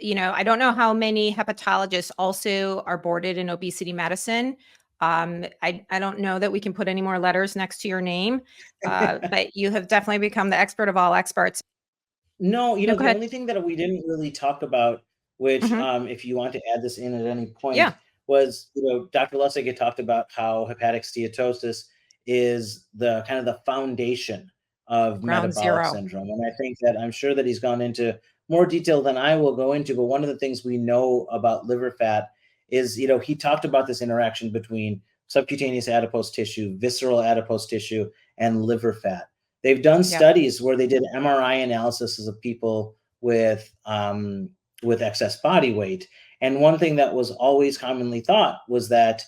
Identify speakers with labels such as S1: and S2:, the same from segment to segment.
S1: I don't know how many hepatologists also are boarded in obesity medicine. I don't know that we can put any more letters next to your name, but you have definitely become the expert of all experts.
S2: No,
S1: No, go
S2: the
S1: ahead.
S2: only thing that we didn't really talk about, which,
S1: Hmm.
S2: if you want to add this in at any point,
S1: Yeah,
S2: was, Dr. Lustig had talked about how hepatic steatosis is the kind of the foundation of
S1: ground
S2: metabolic
S1: zero.
S2: syndrome. And I think that I'm sure that he's gone into more detail than I will go into, but one of the things we know about liver fat is, he talked about this interaction between subcutaneous adipose tissue, visceral adipose tissue, and liver fat. They've done
S1: Yep.
S2: studies where they did MRI analysis of people with excess body weight, and one thing that was always commonly thought was that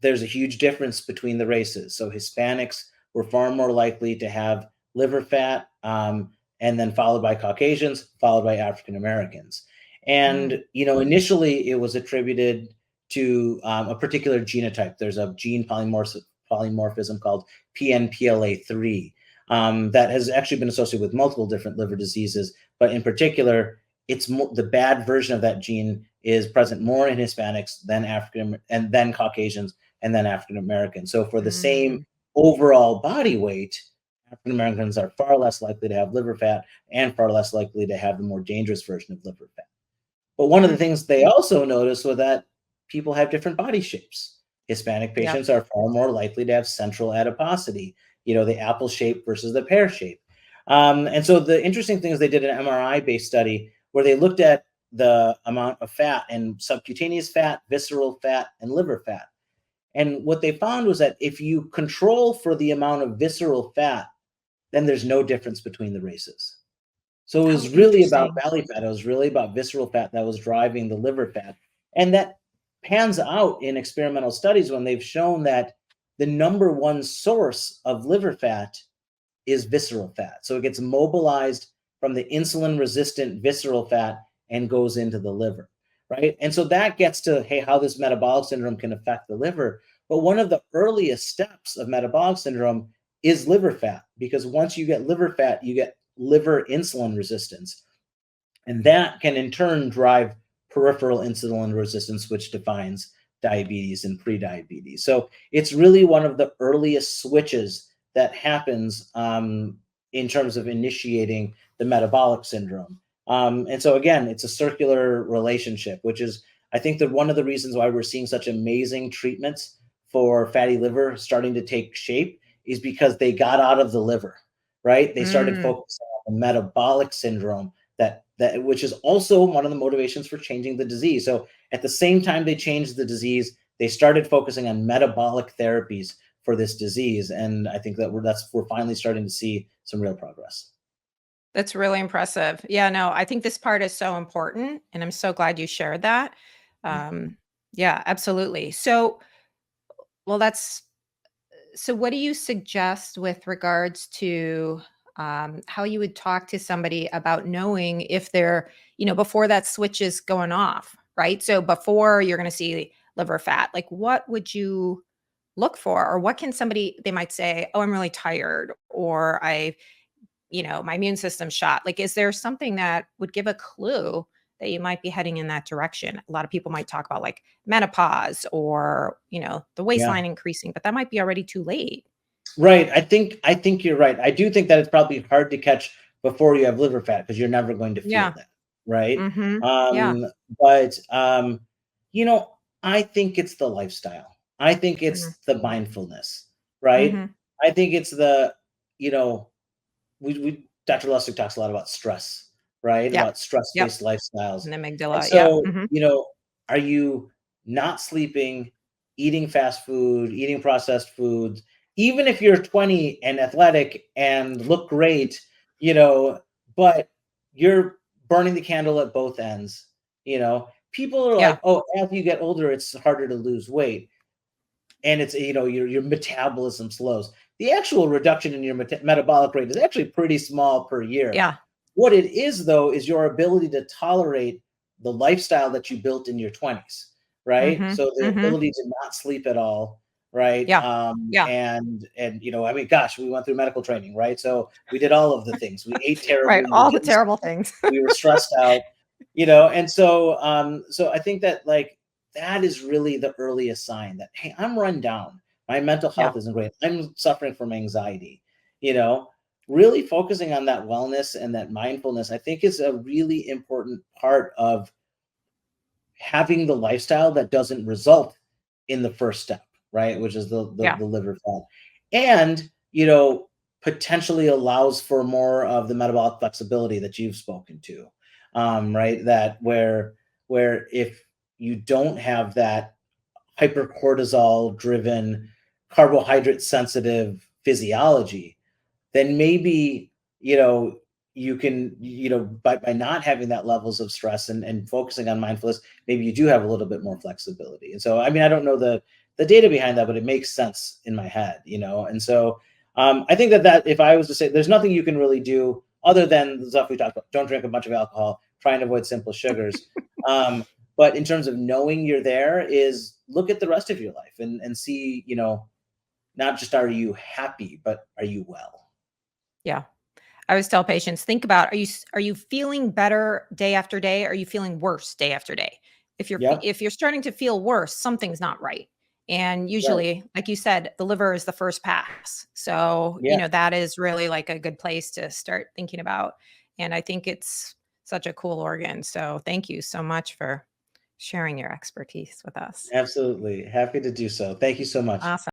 S2: there's a huge difference between the races. So Hispanics were far more likely to have liver fat, and then followed by Caucasians, followed by African Americans.
S1: Mm.
S2: And initially it was attributed to a particular genotype. There's a gene polymorphism called PNPLA3 that has actually been associated with multiple different liver diseases, but in particular, it's the bad version of that gene is present more in Hispanics than African and then Caucasians and then African Americans. So for the same
S1: Mm.
S2: overall body weight, African Americans are far less likely to have liver fat and far less likely to have the more dangerous version of liver fat. But one of the
S1: Mm.
S2: things they also noticed was that people have different body shapes. Hispanic
S1: Yep.
S2: patients are far more likely to have central adiposity, the apple shape versus the pear shape. And so the interesting thing is they did an MRI-based study where they looked at the amount of fat and subcutaneous fat, visceral fat, and liver fat. And what they found was that if you control for the amount of visceral fat, then there's no difference between the races. So it
S1: Oh,
S2: was really about
S1: interesting.
S2: belly fat. It was really about visceral fat that was driving the liver fat. And that pans out in experimental studies when they've shown that the number one source of liver fat is visceral fat. So it gets mobilized from the insulin resistant visceral fat and goes into the liver, right? And so that gets to, hey, how this metabolic syndrome can affect the liver. But one of the earliest steps of metabolic syndrome is liver fat, because once you get liver fat, you get liver insulin resistance. And that can in turn drive peripheral insulin resistance, which defines diabetes and prediabetes. So it's really one of the earliest switches that happens in terms of initiating the metabolic syndrome. And so again, it's a circular relationship, which is, I think, that one of the reasons why we're seeing such amazing treatments for fatty liver starting to take shape is because they got out of the liver, right? They started
S1: Mm.
S2: focusing on the metabolic syndrome that which is also one of the motivations for changing the disease. So at the same time they changed the disease, they started focusing on metabolic therapies for this disease, and I think that we're finally starting to see some real progress.
S1: That's really impressive. Yeah, no, I think this part is so important, and I'm so glad you shared that. Um, yeah, absolutely. Well, that's so what do you suggest with regards to how you would talk to somebody about knowing if they're, before that switch is going off, right? So before you're going to see liver fat, like what would you look for? Or what can somebody, they might say, oh, I'm really tired, or my immune system's shot. Like, is there something that would give a clue that you might be heading in that direction? A lot of people might talk about like menopause or, the
S2: Yeah.
S1: waistline increasing, but that might be already too late.
S2: Right. I think you're right. I do think that it's probably hard to catch before you have liver fat because you're never going to feel
S1: Yeah.
S2: that, right?
S1: Mhm. Yeah.
S2: Um, but you know, I think it's the lifestyle. I think
S1: Mhm.
S2: it's the mindfulness, right?
S1: Mhm.
S2: I think it's the, you know, we Dr. Lustig talks a lot about stress, right?
S1: Yep.
S2: About
S1: Yep.
S2: stress-based lifestyles.
S1: And the
S2: And
S1: amygdala. Yep.
S2: so,
S1: Mhm.
S2: are you not sleeping, eating fast food, eating processed foods, even if you're 20 and athletic and look great, but you're burning the candle at both ends, People are
S1: Yeah.
S2: like, "Oh, as you get older, it's harder to lose weight." And it's, your metabolism slows. The actual reduction in your metabolic rate is actually pretty small per year.
S1: Yeah.
S2: What it is, though, is your ability to tolerate the lifestyle that you built in your 20s, right?
S1: Mhm.
S2: So the
S1: Mhm.
S2: ability to not sleep at all, right?
S1: Yeah. Yeah.
S2: And I mean, gosh, we went through medical training, right? So we did all of the things. We ate
S1: Right.
S2: terribly, we
S1: All the
S2: didn't
S1: terrible
S2: sleep,
S1: things.
S2: we were stressed out. And so I think that like that is really the earliest sign that, hey, I'm run down, my mental
S1: Yeah.
S2: health isn't great, I'm suffering from anxiety. you know Really focusing on that wellness and that mindfulness, I think, is a really important part of having the lifestyle that doesn't result in the first step, right? Which is
S1: Yeah.
S2: the liver fat. And, potentially allows for more of the metabolic flexibility that you've spoken to, right? That where if you don't have that hypercortisol driven, carbohydrate sensitive physiology, then maybe you know you can, by not having that levels of stress and focusing on mindfulness, maybe you do have a little bit more flexibility. And so, I mean, I don't know the data behind that, but it makes sense in my head. And so I think that if I was to say, there's nothing you can really do other than the stuff we talked about. Don't drink a bunch of alcohol, try and avoid simple sugars. But in terms of knowing you're there, is look at the rest of your life and see, not just are you happy, but are you well?
S1: Yeah. I always tell patients, think about, are you feeling better day after day? Are you feeling worse day after day?
S2: Yep.
S1: If you're starting to feel worse, something's not right. And
S2: Right.
S1: usually, like you said, the liver is the first pass. So,
S2: Yeah.
S1: that is really like a good place to start thinking about. And I think it's such a cool organ. So, thank you so much for sharing your expertise with us.
S2: Absolutely. Happy to do so. Thank you so much.
S1: Awesome.